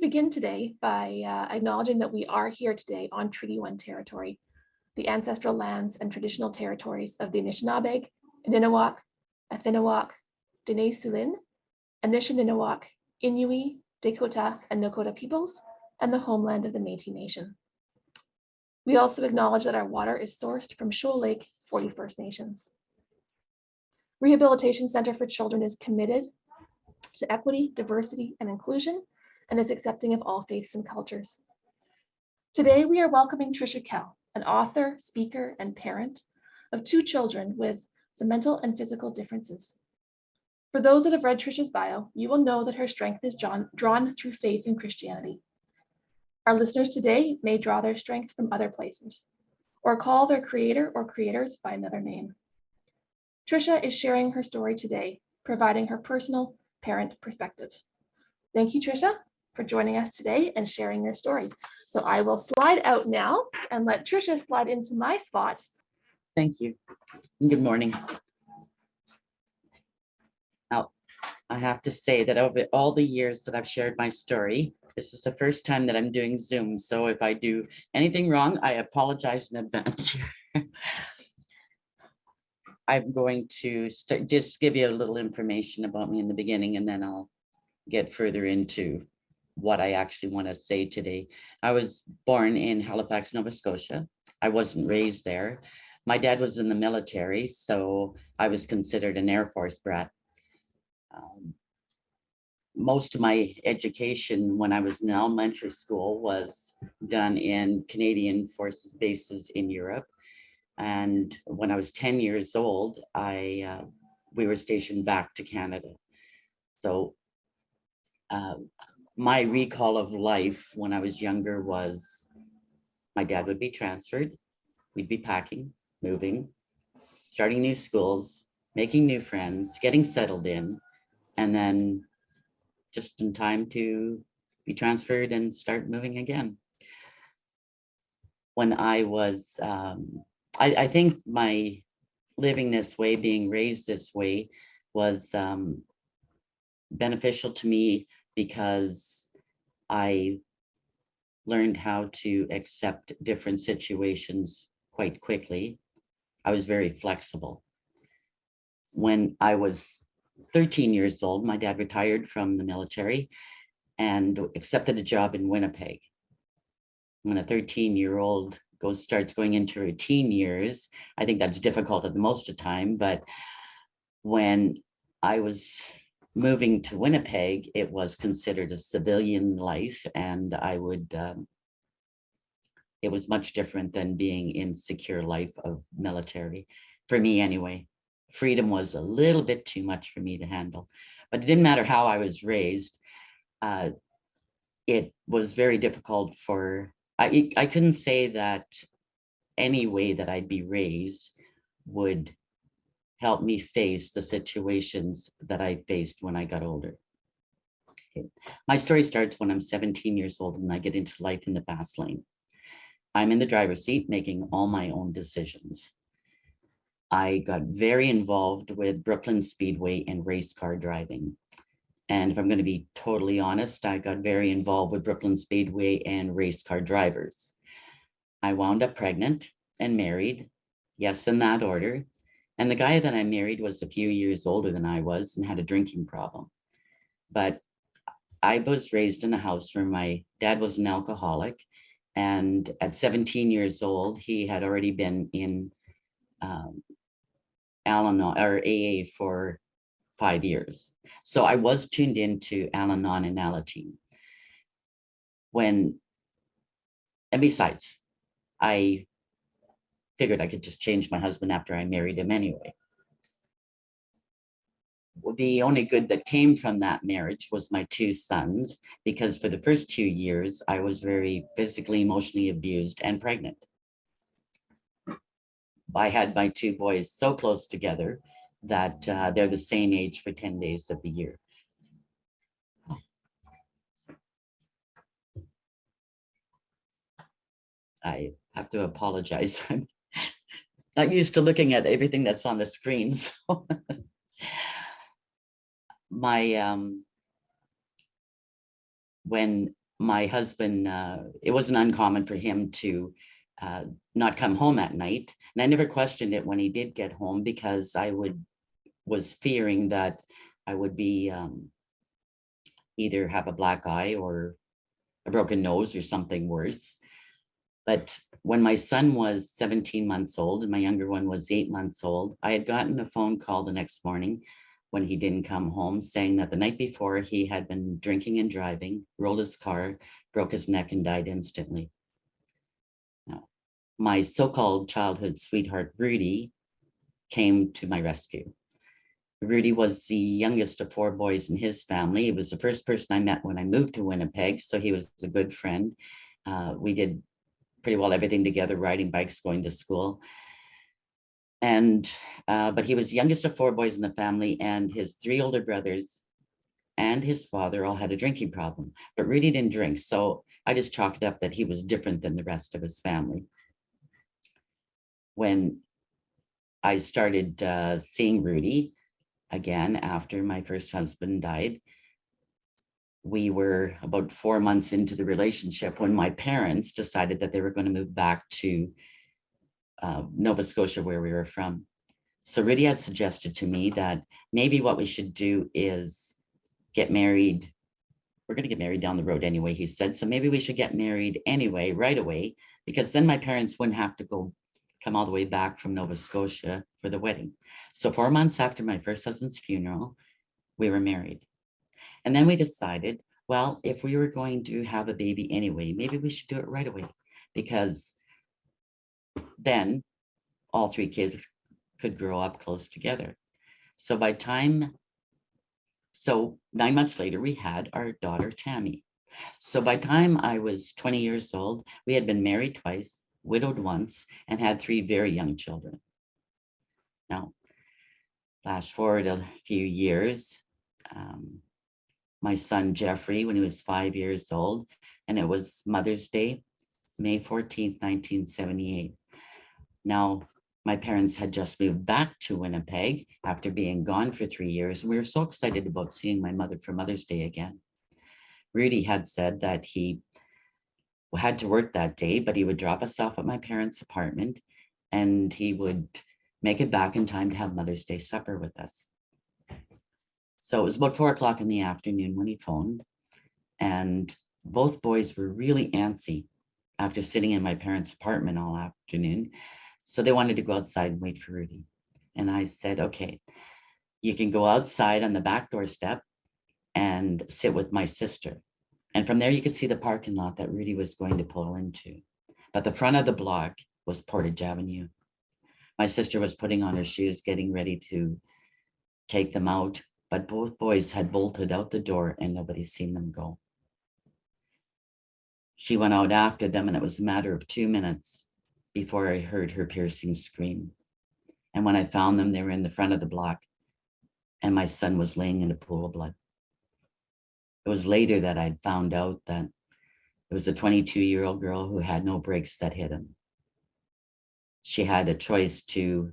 begin today by acknowledging that we are here today on Treaty 1 territory, the ancestral lands and traditional territories of the Anishinaabe, Aninawak, Athinawak, Dene Sulin, Anishinaabe, Inuit, Dakota, and Nakota peoples, and the homeland of the Métis Nation. We also acknowledge that our water is sourced from Shoal Lake 40 First Nations. Rehabilitation Center for Children is committed to equity, diversity, and inclusion, and is accepting of all faiths and cultures. Today, we are welcoming Tricia Kell, an author, speaker, and parent of 2 children with some mental and physical differences. For those that have read Tricia's bio, you will know that her strength is drawn through faith in Christianity. Our listeners today may draw their strength from other places, or call their creator or creators by another name. Tricia is sharing her story today, providing her personal parent perspective. Thank you, Tricia, for joining us today and sharing your story. So I will slide out now and let Tricia slide into my spot. Thank you. Good morning. Now, I have to say that over all the years that I've shared my story, this is the first time that I'm doing Zoom. So if I do anything wrong, I apologize in advance. I'm going to just give you a little information about me in the beginning, and then I'll get further into what I actually want to say today. I was born in Halifax, Nova Scotia. I wasn't raised there. My dad was in the military, so I was considered an Air Force brat. Most of my education when I was in elementary school was done in Canadian Forces bases in Europe. And when I was 10 years old, we were stationed back to Canada. So my recall of life when I was younger was my dad would be transferred, we'd be packing, moving, starting new schools, making new friends, getting settled in, and then just in time to be transferred and start moving again. When I was, I think my living this way, being raised this way was beneficial to me because I learned how to accept different situations quite quickly. I was very flexible. When I was 13 years old, my dad retired from the military and accepted a job in Winnipeg. When a 13-year-old starts going into her teen years, I think that's difficult at the most of the time, but when I was moving to Winnipeg, it was considered a civilian life, and it was much different than being in secure life of military, for me anyway. Freedom was a little bit too much for me to handle, but it didn't matter how I was raised. It was very difficult I couldn't say that any way that I'd be raised would help me face the situations that I faced when I got older. Okay. My story starts when I'm 17 years old and I get into life in the fast lane. I'm in the driver's seat making all my own decisions. I got very involved with Brooklyn Speedway and race car driving. And if I'm going to be totally honest, I got very involved with Brooklyn Speedway and race car drivers. I wound up pregnant and married, yes, in that order. And the guy that I married was a few years older than I was and had a drinking problem. But I was raised in a house where my dad was an alcoholic. And at 17 years old, he had already been in Al-Anon or AA for 5 years. So I was tuned into Al-Anon and Alateen. And besides, I figured I could just change my husband after I married him anyway. The only good that came from that marriage was my 2 sons, because for the first 2 years, I was very physically, emotionally abused and pregnant. I had my 2 boys so close together that they're the same age for 10 days of the year. I have to apologize. I'm not used to looking at everything that's on the screen. So when my husband, it wasn't uncommon for him to not come home at night. And I never questioned it when he did get home, because I was fearing that I would be either have a black eye or a broken nose or something worse. But when my son was 17 months old and my younger one was 8 months old, I had gotten a phone call the next morning when he didn't come home, saying that the night before he had been drinking and driving, rolled his car, broke his neck, and died instantly. Now, my so-called childhood sweetheart, Rudy, came to my rescue. Rudy was the youngest of 4 boys in his family. He was the first person I met when I moved to Winnipeg, so he was a good friend. We did pretty well everything together, riding bikes, going to school. And but he was the youngest of 4 boys in the family, and his 3 older brothers and his father all had a drinking problem, but Rudy didn't drink. So I just chalked it up that he was different than the rest of his family. When I started seeing Rudy again after my first husband died, we were about 4 months into the relationship when my parents decided that they were going to move back to Nova Scotia, where we were from. So Rudy had suggested to me that maybe what we should do is get married. We're going to get married down the road anyway, he said. So maybe we should get married anyway, right away, because then my parents wouldn't have to come all the way back from Nova Scotia for the wedding. So 4 months after my first husband's funeral, we were married. And then we decided, well, if we were going to have a baby anyway, maybe we should do it right away, because then all 3 kids could grow up close together. So 9 months later, we had our daughter, Tammy. So by the time I was 20 years old, we had been married twice, widowed once, and had 3 very young children. Now, flash forward a few years, my son, Jeffrey, when he was 5 years old, and it was Mother's Day, May 14th, 1978. Now, my parents had just moved back to Winnipeg after being gone for 3 years. We were so excited about seeing my mother for Mother's Day again. Rudy had said that he had to work that day, but he would drop us off at my parents' apartment and he would make it back in time to have Mother's Day supper with us. So it was about 4 o'clock in the afternoon when he phoned, and both boys were really antsy after sitting in my parents' apartment all afternoon. So they wanted to go outside and wait for Rudy. And I said, okay, you can go outside on the back doorstep and sit with my sister. And from there, you could see the parking lot that Rudy was going to pull into. But the front of the block was Portage Avenue. My sister was putting on her shoes, getting ready to take them out, but both boys had bolted out the door and nobody's seen them go. She went out after them, and it was a matter of 2 minutes before I heard her piercing scream. And when I found them, they were in the front of the block, and my son was laying in a pool of blood. It was later that I'd found out that it was a 22-year-old girl who had no brakes that hit him. She had a choice to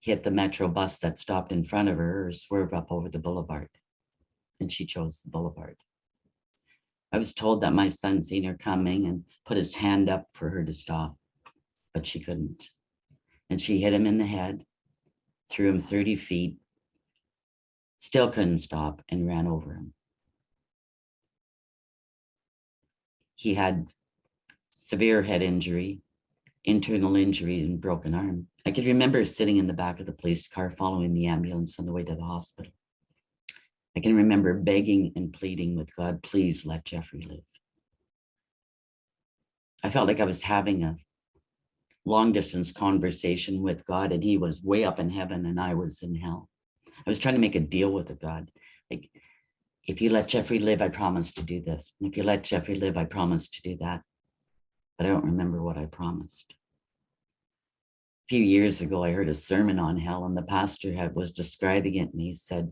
hit the Metro bus that stopped in front of her or swerve up over the boulevard, and she chose the boulevard. I was told that my son seen her coming and put his hand up for her to stop, but she couldn't. And she hit him in the head, threw him 30 feet, still couldn't stop, and ran over him. He had severe head injury, internal injury, and broken arm. I could remember sitting in the back of the police car following the ambulance on the way to the hospital. I can remember begging and pleading with God, please let Jeffrey live. I felt like I was having a long distance conversation with God, and he was way up in heaven and I was in hell. I was trying to make a deal with the God. Like, if you let Jeffrey live, I promise to do this. And if you let Jeffrey live, I promise to do that. But I don't remember what I promised. A few years ago, I heard a sermon on hell, and the pastor was describing it, and he said,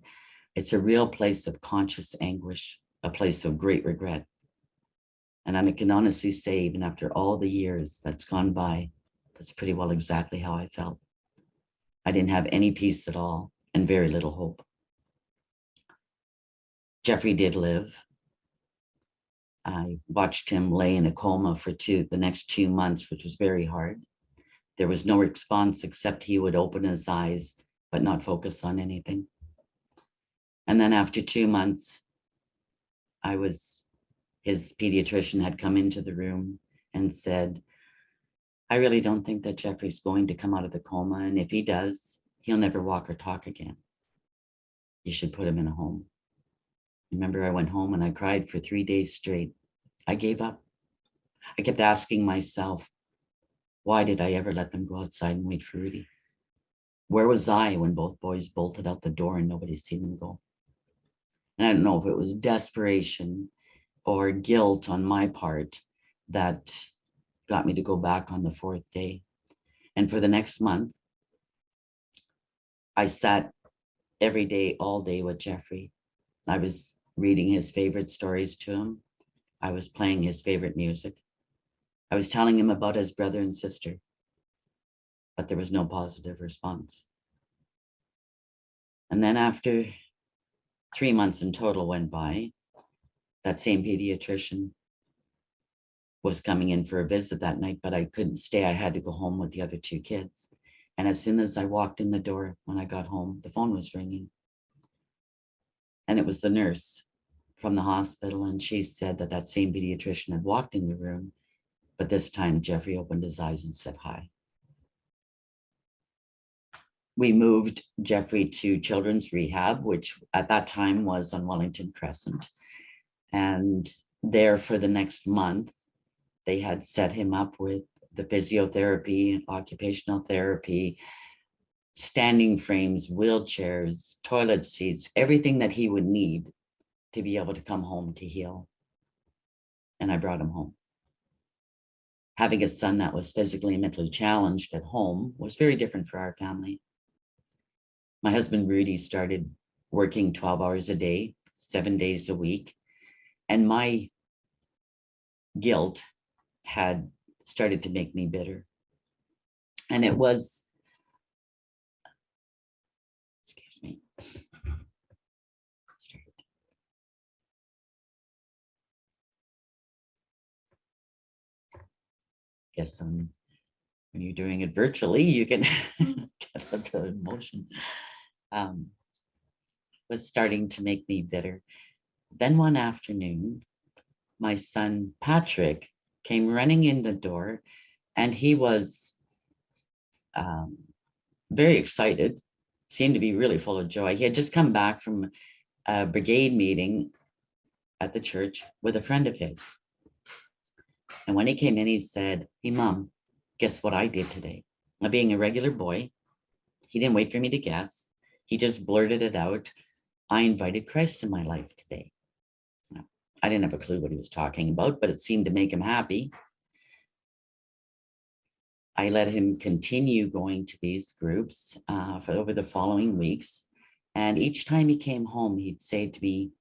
it's a real place of conscious anguish, a place of great regret. And I can honestly say, even after all the years that's gone by, that's pretty well exactly how I felt. I didn't have any peace at all and very little hope. Jeffrey did live. I watched him lay in a coma for the next 2 months, which was very hard. There was no response except he would open his eyes, but not focus on anything. And then after 2 months, his pediatrician had come into the room and said, I really don't think that Jeffrey's going to come out of the coma. And if he does, he'll never walk or talk again. You should put him in a home. Remember, I went home and I cried for 3 days straight. I gave up. I kept asking myself, why did I ever let them go outside and wait for Rudy? Where was I when both boys bolted out the door and nobody's seen them go? And I don't know if it was desperation or guilt on my part that got me to go back on the 4th day. And for the next month, I sat every day, all day with Jeffrey. I was reading his favorite stories to him. I was playing his favorite music. I was telling him about his brother and sister, but there was no positive response. And then after 3 months in total went by, that same pediatrician was coming in for a visit that night, but I couldn't stay. I had to go home with the other 2 kids. And as soon as I walked in the door, when I got home, the phone was ringing. And it was the nurse from the hospital. And she said that that same pediatrician had walked in the room, but this time Jeffrey opened his eyes and said hi. We moved Jeffrey to children's rehab, which at that time was on Wellington Crescent. And there for the next month, they had set him up with the physiotherapy, occupational therapy, standing frames, wheelchairs, toilet seats, everything that he would need to be able to come home to heal. And I brought him home. Having a son that was physically and mentally challenged at home was very different for our family. My husband, Rudy, started working 12 hours a day, 7 days a week. And my guilt had started to make me bitter. And it was, excuse me. Guess when you're doing it virtually, you can get a bit of emotion. Was starting to make me bitter. Then one afternoon, my son, Patrick, came running in the door, and he was very excited, seemed to be really full of joy. He had just come back from a brigade meeting at the church with a friend of his. And when he came in, he said, hey, Mom, guess what I did today? Now, being a regular boy, he didn't wait for me to guess. He just blurted it out. I invited Christ in my life today. Now, I didn't have a clue what he was talking about, but it seemed to make him happy. I let him continue going to these groups for over the following weeks. And each time he came home, he'd say to me,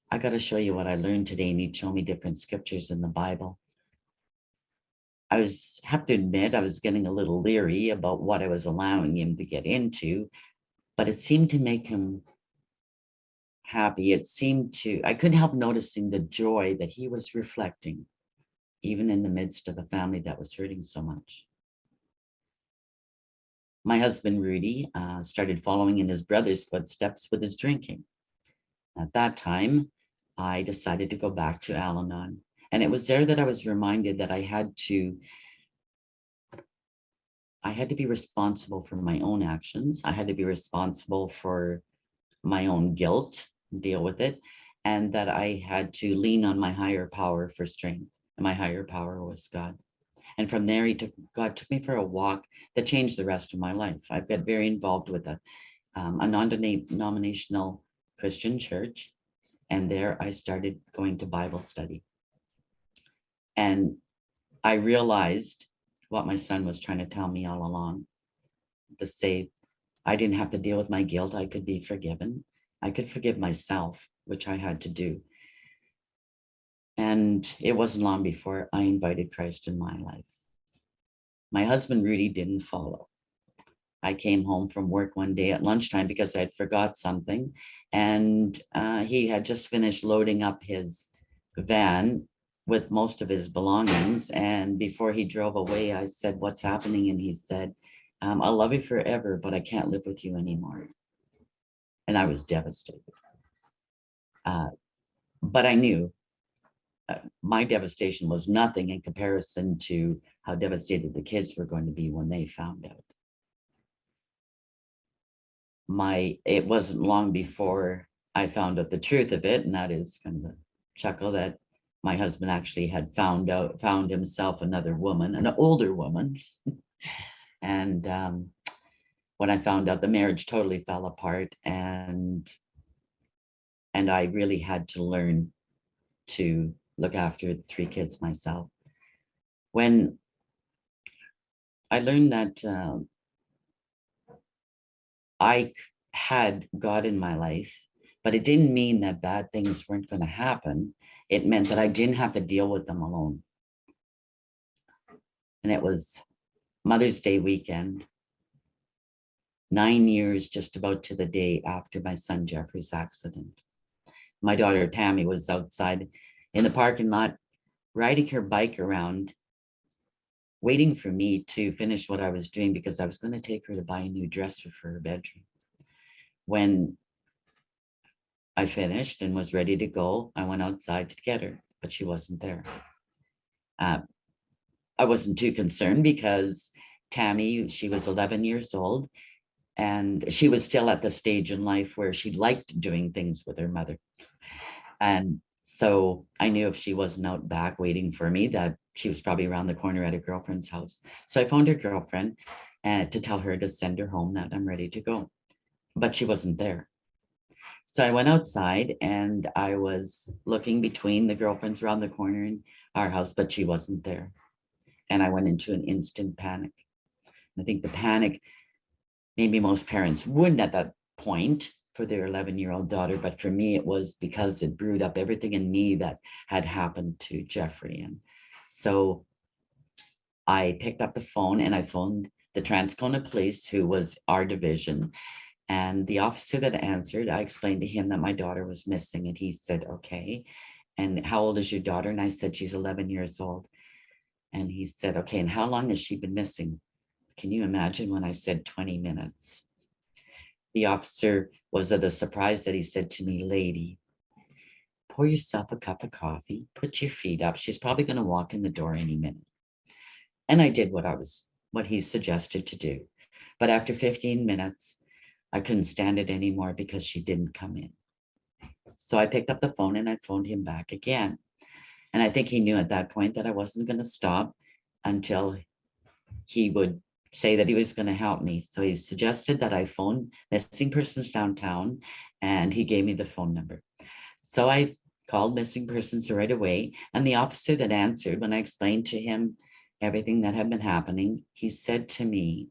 I got to show you what I learned today. And he'd show me different scriptures in the Bible. I have to admit, I was getting a little leery about what I was allowing him to get into, but it seemed to make him happy. I couldn't help noticing the joy that he was reflecting, even in the midst of a family that was hurting so much. My husband, Rudy, started following in his brother's footsteps with his drinking. At that time, I decided to go back to Al-Anon. And it was there that I was reminded that I had to be responsible for my own actions. I had to be responsible for my own guilt, deal with it, and that I had to lean on my higher power for strength. And my higher power was God. And from there, God took me for a walk that changed the rest of my life. I've got very involved with a non-denominational Christian church. And there I started going to Bible study. And I realized what my son was trying to tell me all along, to say I didn't have to deal with my guilt. I could be forgiven. I could forgive myself, which I had to do. And it wasn't long before I invited Christ in my life. My husband, Rudy, didn't follow. I came home from work one day at lunchtime because I had forgot something. And he had just finished loading up his van with most of his belongings. And before he drove away, I said, "What's happening?" And he said, "I'll love you forever, but I can't live with you anymore." And I was devastated. But I knew my devastation was nothing in comparison to how devastated the kids were going to be when they found out. It wasn't long before I found out the truth of it, and that is kind of a chuckle, that my husband actually had found himself another woman, an older woman. And when I found out, the marriage totally fell apart, and I really had to learn to look after the 3 kids myself. When I learned that I had God in my life, but it didn't mean that bad things weren't going to happen. It meant that I didn't have to deal with them alone. And it was Mother's Day weekend, 9 years just about to the day after my son Jeffrey's accident. My daughter Tammy was outside in the parking lot, riding her bike around, waiting for me to finish what I was doing, because I was going to take her to buy a new dresser for her bedroom. When I finished and was ready to go, I went outside to get her, but she wasn't there. I wasn't too concerned, because Tammy, she was 11 years old, and she was still at the stage in life where she liked doing things with her mother. And so I knew if she wasn't out back waiting for me, that she was probably around the corner at a girlfriend's house. So I phoned her girlfriend to tell her to send her home, that I'm ready to go. But she wasn't there. So I went outside and I was looking between the girlfriends around the corner in our house, but she wasn't there. And I went into an instant panic. I think the panic, maybe most parents wouldn't at that point for their 11-year-old daughter, but for me, it was because it brewed up everything in me that had happened to Jeffrey. And so I picked up the phone and I phoned the Transcona Police, who was our division. And the officer that answered, I explained to him that my daughter was missing, and he said, "Okay. And how old is your daughter?" And I said, "She's 11 years old. And he said, "Okay, and how long has she been missing?" Can you imagine when I said 20 minutes? The officer was at a surprise that he said to me, "Lady, pour yourself a cup of coffee, put your feet up. She's probably going to walk in the door any minute." And I did what he suggested to do. But after 15 minutes, I couldn't stand it anymore, because she didn't come in. So I picked up the phone and I phoned him back again. And I think he knew at that point that I wasn't going to stop until he would say that he was going to help me. So he suggested that I phone Missing Persons Downtown, and he gave me the phone number. So I called Missing Persons right away. And the officer that answered, when I explained to him everything that had been happening, he said to me,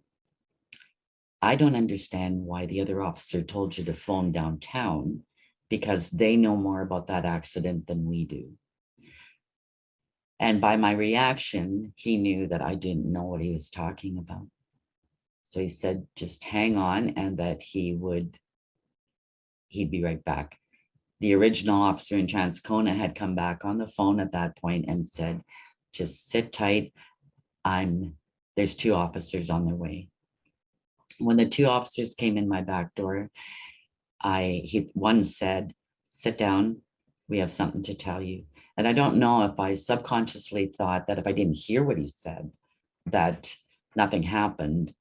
"I don't understand why the other officer told you to phone downtown, because they know more about that accident than we do." And by my reaction, he knew that I didn't know what he was talking about. So he said, "Just hang on," and that he'd be right back. The original officer in Transcona had come back on the phone at that point and said, "Just sit tight. There's 2 officers on their way." When the 2 officers came in my back door, one said, "Sit down. We have something to tell you." And I don't know if I subconsciously thought that if I didn't hear what he said, that nothing happened.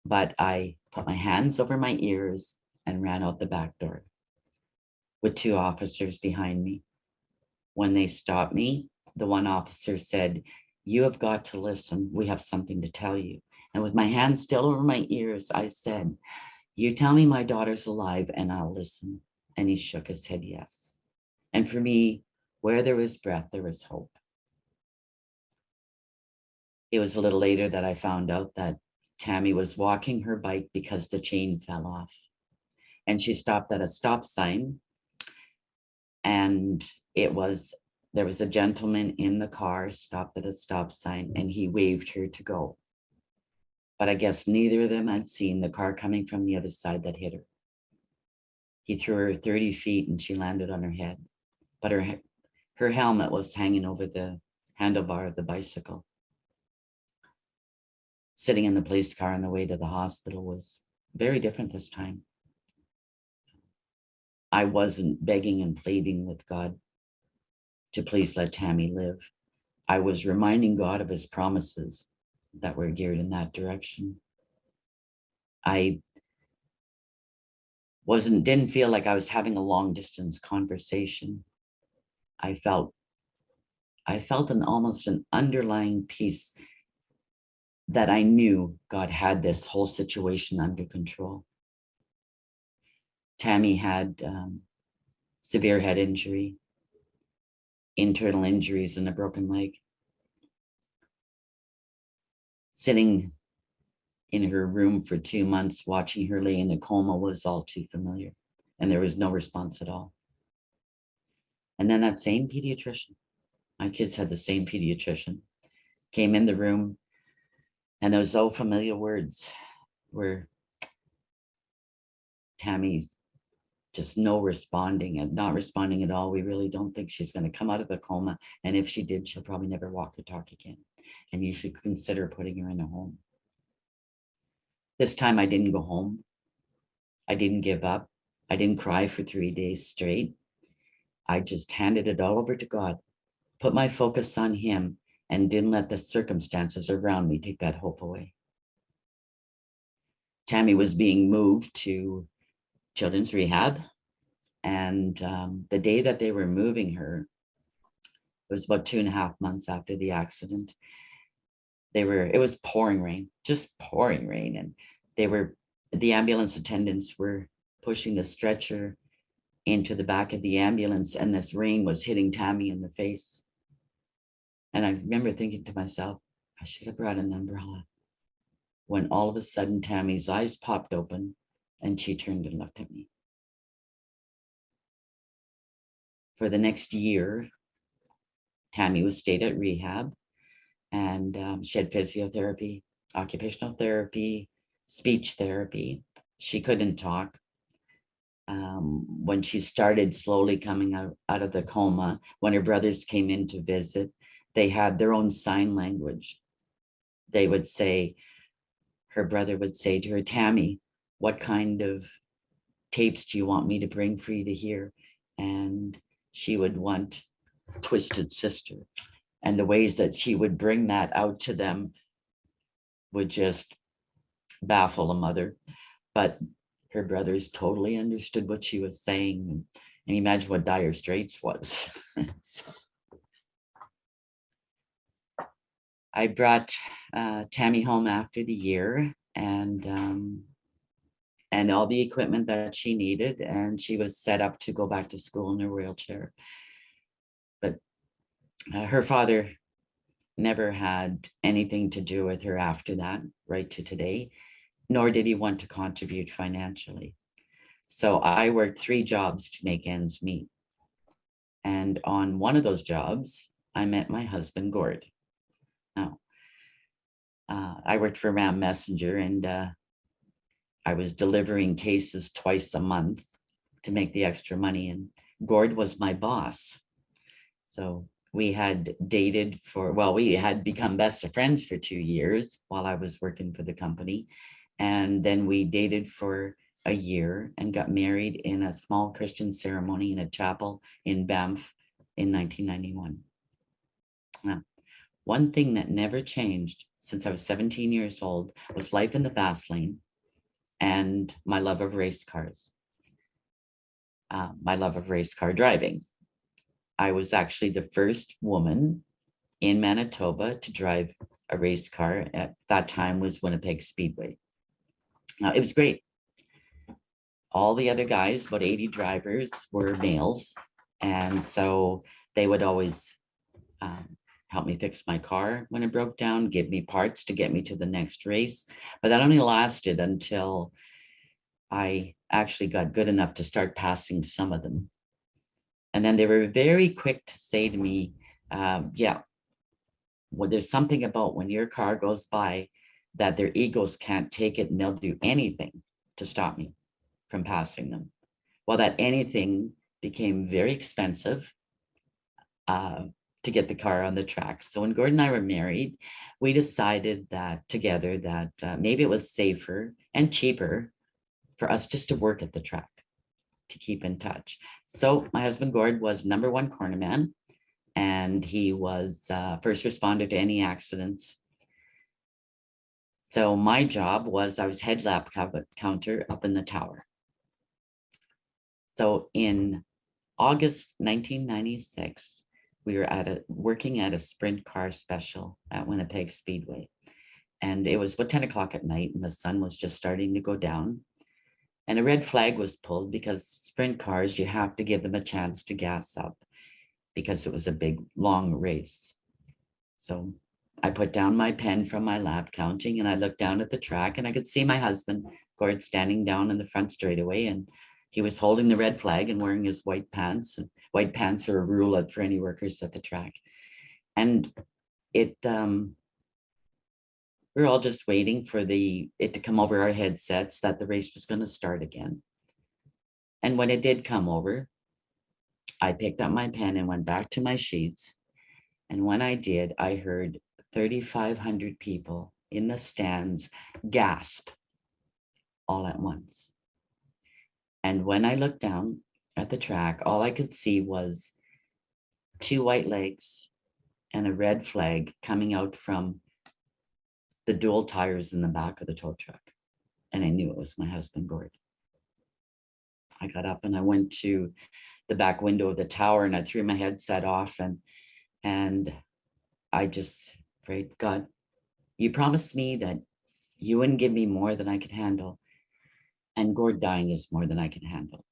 But I put my hands over my ears and ran out the back door with 2 officers behind me. When they stopped me, the one officer said, "You have got to listen. We have something to tell you." And with my hands still over my ears, I said, "You tell me my daughter's alive and I'll listen." And he shook his head yes. And for me, where there was breath, there was hope. It was a little later that I found out that Tammy was walking her bike because the chain fell off. And she stopped at a stop sign. And there was a gentleman in the car, stopped at a stop sign, and he waved her to go. But I guess neither of them had seen the car coming from the other side that hit her. He threw her 30 feet and she landed on her head. But Her helmet was hanging over the handlebar of the bicycle. Sitting in the police car on the way to the hospital was very different this time. I wasn't begging and pleading with God to please let Tammy live. I was reminding God of his promises that were geared in that direction. I didn't feel like I was having a long distance conversation. I felt almost an underlying peace that I knew God had this whole situation under control. Tammy had severe head injury, internal injuries, and a broken leg. Sitting in her room for 2 months, watching her lay in a coma was all too familiar, and there was no response at all. And then that same pediatrician, my kids had the same pediatrician, came in the room, and those old familiar words were, Tammy's just not responding at all. We really don't think she's going to come out of the coma. And if she did, she'll probably never walk or talk again. And you should consider putting her in a home. This time I didn't go home. I didn't give up. I didn't cry for 3 days straight. I just handed it all over to God, put my focus on him, and didn't let the circumstances around me take that hope away. Tammy was being moved to children's rehab. And the day that they were moving her, it was about 2.5 months after the accident. It was pouring rain, just pouring rain. And the ambulance attendants were pushing the stretcher into the back of the ambulance, and this rain was hitting Tammy in the face. And I remember thinking to myself, I should have brought an umbrella. When all of a sudden, Tammy's eyes popped open and she turned and looked at me. For the next year, Tammy was stayed at rehab, and she had physiotherapy, occupational therapy, speech therapy. She couldn't talk. When she started slowly coming out of the coma, when her brothers came in to visit, they had their own sign language. They would say, her brother would say to her, Tammy, what kind of tapes do you want me to bring for you to hear? And she would want Twisted Sister. And the ways that she would bring that out to them would just baffle a mother. But her brothers totally understood what she was saying. And imagine what Dire Straits was. So I brought Tammy home after the year, and all the equipment that she needed, and she was set up to go back to school in a wheelchair. But her father never had anything to do with her after that, right to today, nor did he want to contribute financially. So I worked 3 jobs to make ends meet. And on one of those jobs, I met my husband, Gord. Now, I worked for Ram Messenger, and I was delivering cases twice a month to make the extra money. And Gord was my boss. So we had dated we had become best of friends for 2 years while I was working for the company. And then we dated for a year and got married in a small Christian ceremony in a chapel in Banff in 1991. Now, one thing that never changed since I was 17 years old was life in the fast lane and my love of race cars, my love of race car driving. I was actually the first woman in Manitoba to drive a race car. At that time was Winnipeg Speedway. It was great. All the other guys, about 80 drivers, were males. And so they would always help me fix my car when it broke down, give me parts to get me to the next race. But that only lasted until I actually got good enough to start passing some of them. And then they were very quick to say to me, there's something about when your car goes by that their egos can't take it, and they'll do anything to stop me from passing them. Well, that anything became very expensive. to get the car on the track. So when Gord and I were married, we decided that together that maybe it was safer and cheaper for us just to work at the track, to keep in touch. So my husband Gord was #1 cornerman, and he was first responder to any accidents. So my job was I was head lap counter up in the tower. So in August 1996, we were working at a sprint car special at Winnipeg Speedway. And it was about 10 o'clock at night, and the sun was just starting to go down. And a red flag was pulled because sprint cars, you have to give them a chance to gas up because it was a big, long race. So I put down my pen from my lap counting, and I looked down at the track, and I could see my husband, Gord, standing down in the front straightaway, and he was holding the red flag and wearing his white pants. And white pants are a rule for any workers at the track. And it, we were all just waiting for it to come over our headsets that the race was going to start again. And when it did come over, I picked up my pen and went back to my sheets. And when I did, I heard 3,500 people in the stands gasp all at once. And when I looked down at the track, all I could see was 2 white legs and a red flag coming out from the dual tires in the back of the tow truck. And I knew it was my husband, Gord. I got up and I went to the back window of the tower, and I threw my headset off, and I just prayed, God, you promised me that you wouldn't give me more than I could handle. And Gord dying is more than I can handle.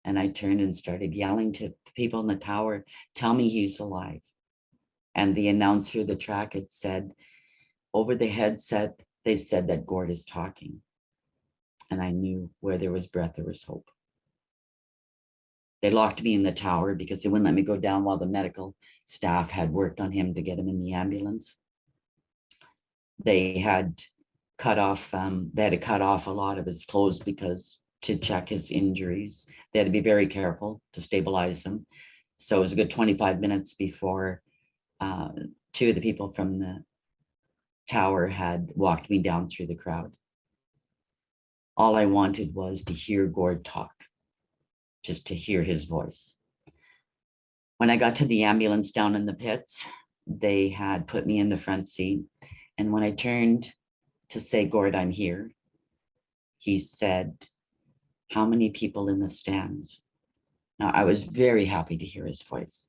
And I turned and started yelling to the people in the tower, tell me he's alive. And the announcer of the track had said, over the headset, they said that Gord is talking. And I knew where there was breath, there was hope. They locked me in the tower because they wouldn't let me go down while the medical staff had worked on him to get him in the ambulance. They had cut off a lot of his clothes because to check his injuries. They had to be very careful to stabilize him. So it was a good 25 minutes before 2 of the people from the tower had walked me down through the crowd. All I wanted was to hear Gord talk, just to hear his voice. When I got to the ambulance down in the pits, they had put me in the front seat. And when I turned to say, Gord, I'm here, he said, how many people in the stands? Now, I was very happy to hear his voice,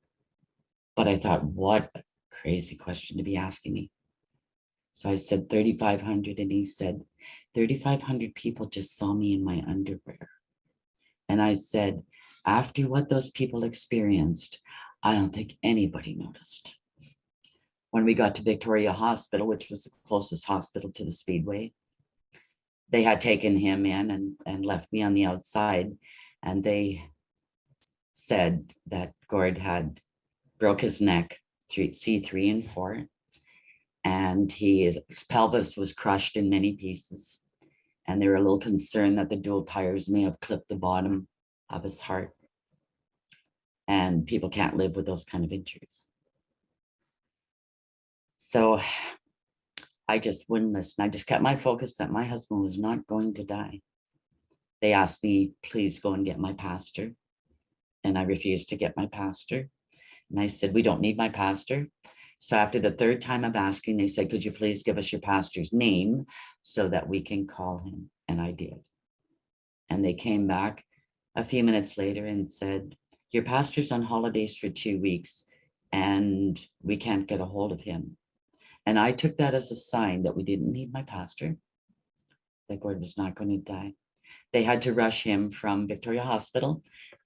but I thought, what a crazy question to be asking me. So I said 3,500, and he said, 3,500 people just saw me in my underwear. And I said, after what those people experienced, I don't think anybody noticed. When we got to Victoria Hospital, which was the closest hospital to the Speedway, they had taken him in and left me on the outside. And they said that Gord had broke his neck, C3 and 4. And his pelvis was crushed in many pieces. And they were a little concerned that the dual tires may have clipped the bottom of his heart. And people can't live with those kind of injuries. So I just wouldn't listen. I just kept my focus that my husband was not going to die. They asked me, please go and get my pastor. And I refused to get my pastor. And I said, we don't need my pastor. So after the 3rd time of asking, they said, could you please give us your pastor's name so that we can call him? And I did. And they came back a few minutes later and said, your pastor's on holidays for 2 weeks and we can't get a hold of him. And I took that as a sign that we didn't need my pastor, that Gord was not going to die. They had to rush him from Victoria Hospital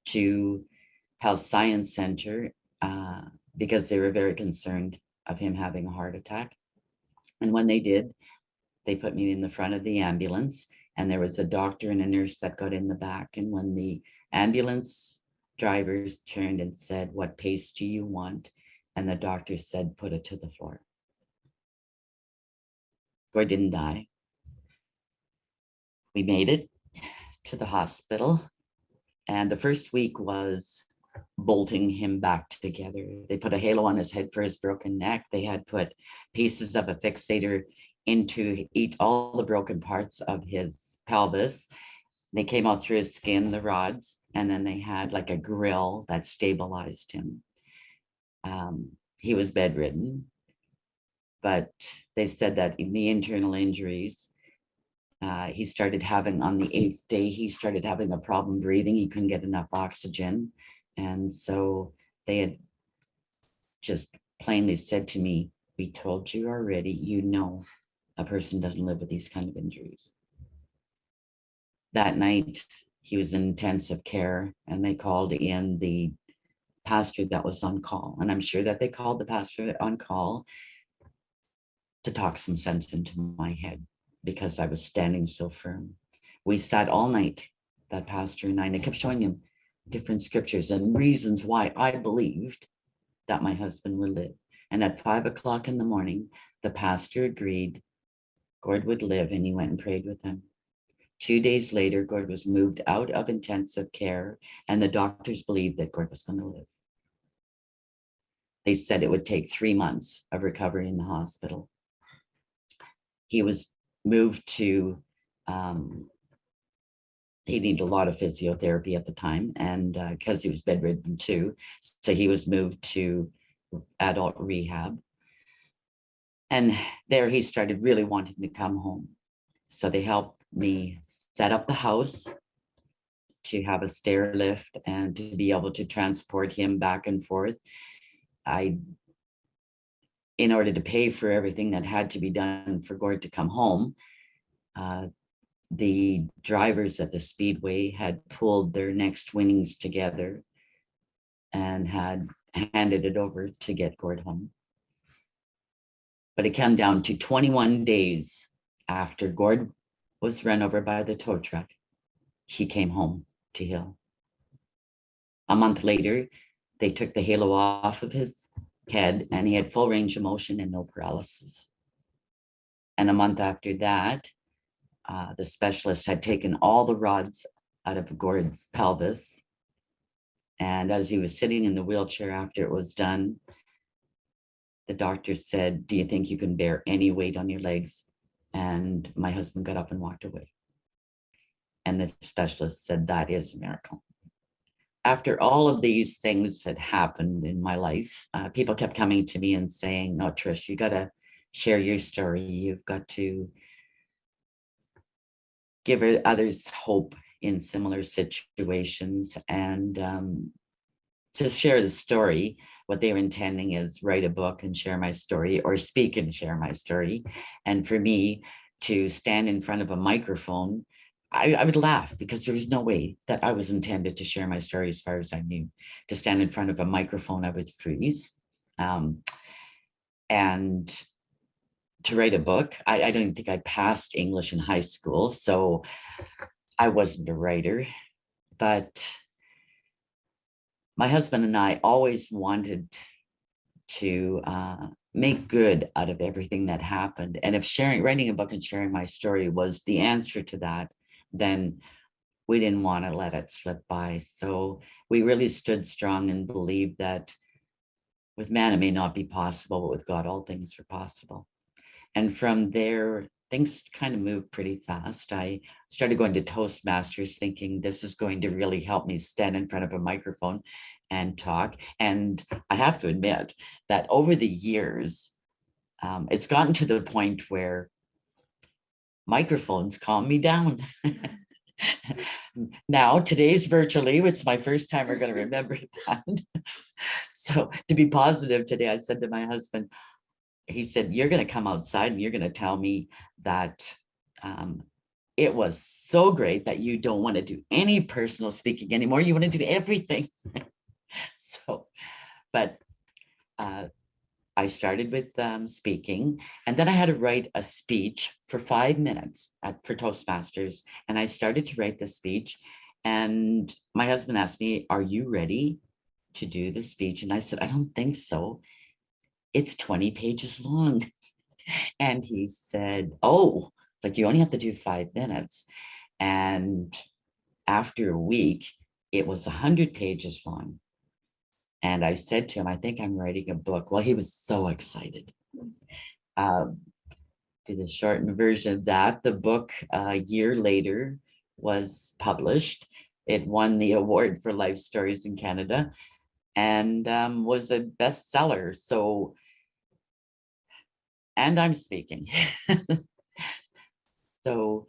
to Health Science Center because they were very concerned of him having a heart attack. And when they did, they put me in the front of the ambulance, and there was a doctor and a nurse that got in the back. And when the ambulance drivers turned and said, what pace do you want? And the doctor said, put it to the floor. Gord didn't die. We made it to the hospital. And the first week was bolting him back together. They put a halo on his head for his broken neck. They had put pieces of a fixator into all the broken parts of his pelvis. They came out through his skin, the rods, and then they had like a grill that stabilized him. He was bedridden, but they said that in the internal injuries, he started having, on the 8th day, he started having a problem breathing. He couldn't get enough oxygen. And so they had just plainly said to me, we told you already, you know, a person doesn't live with these kind of injuries. That night, he was in intensive care, and they called in the pastor that was on call. And I'm sure that they called the pastor on call to talk some sense into my head because I was standing so firm. We sat all night, that pastor and I kept showing him different scriptures and reasons why I believed that my husband would live. And at 5 o'clock in the morning, the pastor agreed Gord would live, and he went and prayed with him. 2 days later, Gord was moved out of intensive care, and the doctors believed that Gord was going to live. They said it would take 3 months of recovery in the hospital. He was moved to, he needed a lot of physiotherapy at the time, and because he was bedridden too, so he was moved to adult rehab. And there he started really wanting to come home. So they helped me set up the house to have a stair lift and to be able to transport him back and forth. In order to pay for everything that had to be done for Gord to come home, the drivers at the Speedway had pulled their next winnings together and had handed it over to get Gord home. But it came down to 21 days after Gord was run over by the tow truck, he came home to Hill. A month later, they took the halo off of his head and he had full range of motion and no paralysis. And a month after that, the specialist had taken all the rods out of Gord's pelvis. And as he was sitting in the wheelchair after it was done, the doctor said, do you think you can bear any weight on your legs? And my husband got up and walked away. And the specialist said, that is a miracle. After all of these things had happened in my life, people kept coming to me and saying, no, Trish, you got to share your story. You've got to give others hope in similar situations. And to share the story, what they were intending is write a book and share my story, or speak and share my story. And for me to stand in front of a microphone, I would laugh because there was no way that I was intended to share my story as far as I knew. To stand in front of a microphone, I would freeze. And to write a book, I don't think I passed English in high school, so I wasn't a writer. But my husband and I always wanted to make good out of everything that happened. And if writing a book and sharing my story was the answer to that, then we didn't want to let it slip by. So we really stood strong and believed that with man, it may not be possible, but with God, all things are possible. And from there, things kind of moved pretty fast. I started going to Toastmasters thinking this is going to really help me stand in front of a microphone and talk. And I have to admit that over the years, it's gotten to the point where microphones calm me down. Now, today's virtually, it's my first time we're going to remember that. So to be positive today, I said to my husband, he said, you're going to come outside and you're going to tell me that it was so great that you don't want to do any personal speaking anymore. You want to do everything. So, but I started with speaking, and then I had to write a speech for 5 minutes for Toastmasters. And I started to write the speech, and my husband asked me, are you ready to do the speech? And I said, I don't think so. It's 20 pages long. And he said, oh, like you only have to do 5 minutes. And after a week, it was 100 pages long. And I said to him, I think I'm writing a book. Well, he was so excited. To the shortened version of that, the book a year later was published. It won the award for life stories in Canada and was a bestseller. So, and I'm speaking. So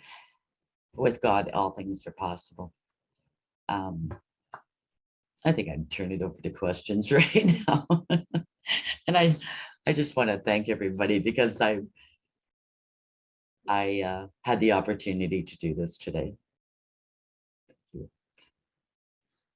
with God, all things are possible. I think I'd turn it over to questions right now. And I just want to thank everybody because I had the opportunity to do this today.